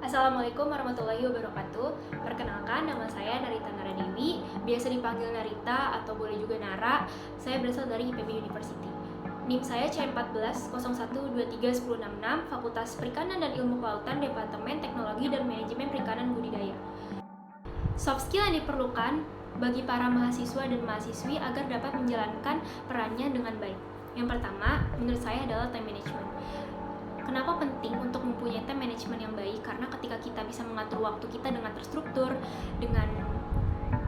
Assalamualaikum warahmatullahi wabarakatuh. Perkenalkan, nama saya Narita Naradewi, biasa dipanggil Narita atau boleh juga Nara. Saya berasal dari IPB University. NIM saya C1401231066, Fakultas Perikanan dan Ilmu Kelautan, Departemen Teknologi dan Manajemen Perikanan Budidaya. Soft skill yang diperlukan bagi para mahasiswa dan mahasiswi agar dapat menjalankan perannya dengan baik. Yang pertama, menurut saya adalah time management. Kenapa penting untuk mempunyai time management yang baik? Karena ketika kita bisa mengatur waktu kita dengan terstruktur, dengan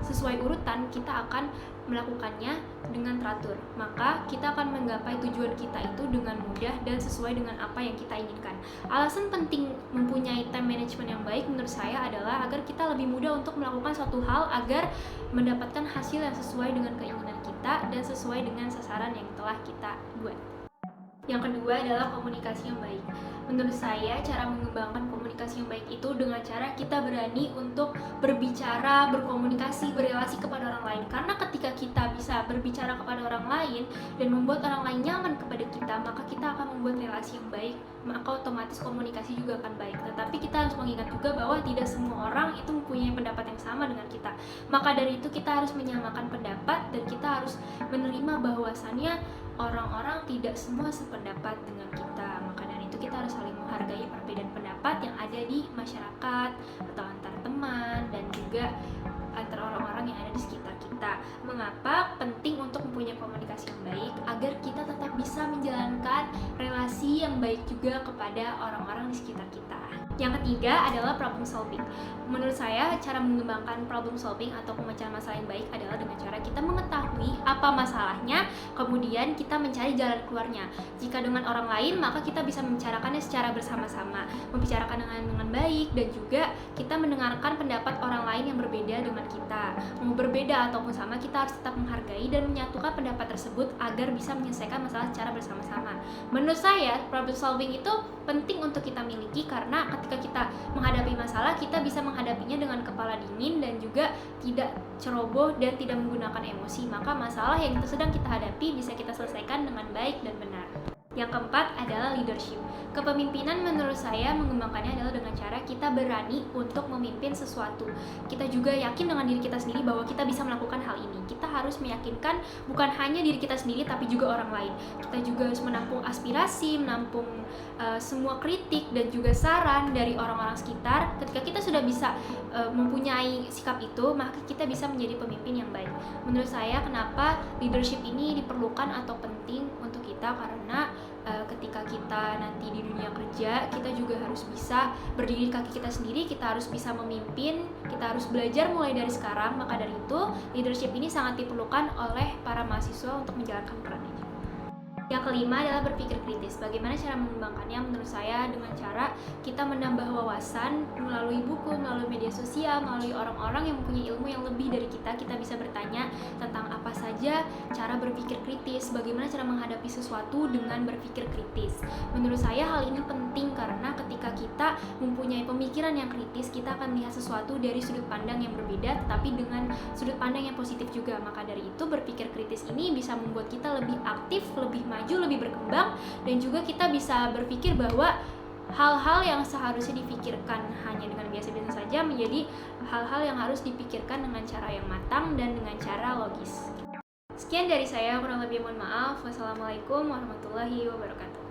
sesuai urutan, kita akan melakukannya dengan teratur. Maka kita akan menggapai tujuan kita itu dengan mudah dan sesuai dengan apa yang kita inginkan. Alasan penting mempunyai time management yang baik menurut saya adalah agar kita lebih mudah untuk melakukan suatu hal agar mendapatkan hasil yang sesuai dengan keinginan kita dan sesuai dengan sasaran yang telah kita buat. Yang kedua adalah komunikasi yang baik. Menurut saya, cara mengembangkan komunikasi yang baik itu dengan cara kita berani untuk berbicara, berkomunikasi, berrelasi kepada orang lain. Karena ketika kita bisa berbicara kepada orang lain dan membuat orang lain nyaman kepada kita, maka kita akan membuat relasi yang baik, maka otomatis komunikasi juga akan baik. Tetapi kita harus mengingat juga bahwa tidak semua orang itu mempunyai pendapat yang sama dengan kita. Maka dari itu kita harus menyamakan pendapat dan kita harus menerima bahwasannya orang-orang tidak semua sependapat dengan kita. Maka dari itu kita harus saling menghargai perbedaan pendapat yang ada di masyarakat atau antar teman dan juga antar orang-orang yang ada di sekitar kita. Mengapa penting untuk mempunyai komunikasi yang baik? Agar kita tetap bisa menjalankan relasi yang baik juga kepada orang-orang di sekitar kita. Yang ketiga adalah problem solving. Menurut saya, cara mengembangkan problem solving atau pemecahan masalah yang baik adalah dengan cara kita mengetahui apa masalahnya, kemudian kita mencari jalan keluarnya. Jika dengan orang lain, maka kita bisa membicarakannya secara bersama-sama, membicarakan dengan baik, dan juga kita mendengarkan pendapat orang lain yang berbeda dengan kita. Mau berbeda ataupun sama, kita harus tetap menghargai dan menyatukan pendapat tersebut agar bisa menyelesaikan masalah secara bersama-sama. Menurut saya, problem solving itu penting untuk kita miliki karena ketika kita menghadapi masalah, kita bisa menghadapinya dengan kepala dingin dan juga tidak ceroboh dan tidak menggunakan emosi. Maka masalah yang sedang kita hadapi bisa kita selesaikan dengan baik dan benar. Yang keempat adalah leadership. Kepemimpinan menurut saya mengembangkannya adalah dengan cara kita berani untuk memimpin sesuatu. Kita juga yakin dengan diri kita sendiri bahwa kita bisa melakukan hal ini. Kita harus meyakinkan bukan hanya diri kita sendiri tapi juga orang lain. Kita juga harus menampung aspirasi, menampung semua kritik dan juga saran dari orang-orang sekitar. Ketika kita sudah bisa mempunyai sikap itu, maka kita bisa menjadi pemimpin yang baik. Menurut saya, kenapa leadership ini diperlukan atau penting untuk kita? Karena ketika kita nanti di dunia kerja, kita juga harus bisa berdiri di kaki kita sendiri, kita harus bisa memimpin, kita harus belajar mulai dari sekarang. Maka dari itu, leadership ini sangat diperlukan oleh para mahasiswa untuk menjalankan perannya. Yang kelima adalah berpikir kritis. Bagaimana cara mengembangkannya? Menurut saya dengan cara kita menambah wawasan melalui buku, melalui media sosial, melalui orang-orang yang mempunyai ilmu yang lebih dari kita. Kita bisa bertanya tentang apa saja cara berpikir kritis, bagaimana cara menghadapi sesuatu dengan berpikir kritis. Menurut saya hal ini penting karena ketika kita mempunyai pemikiran yang kritis, kita akan melihat sesuatu dari sudut pandang yang berbeda, tetapi dengan sudut pandang yang positif juga. Maka dari itu berpikir kritis ini bisa membuat kita lebih aktif, lebih maju, lebih berkembang, dan juga kita bisa berpikir bahwa hal-hal yang seharusnya dipikirkan hanya dengan biasa-biasa saja menjadi hal-hal yang harus dipikirkan dengan cara yang matang dan dengan cara logis. Sekian dari saya, kurang lebih mohon maaf. Wassalamualaikum warahmatullahi wabarakatuh.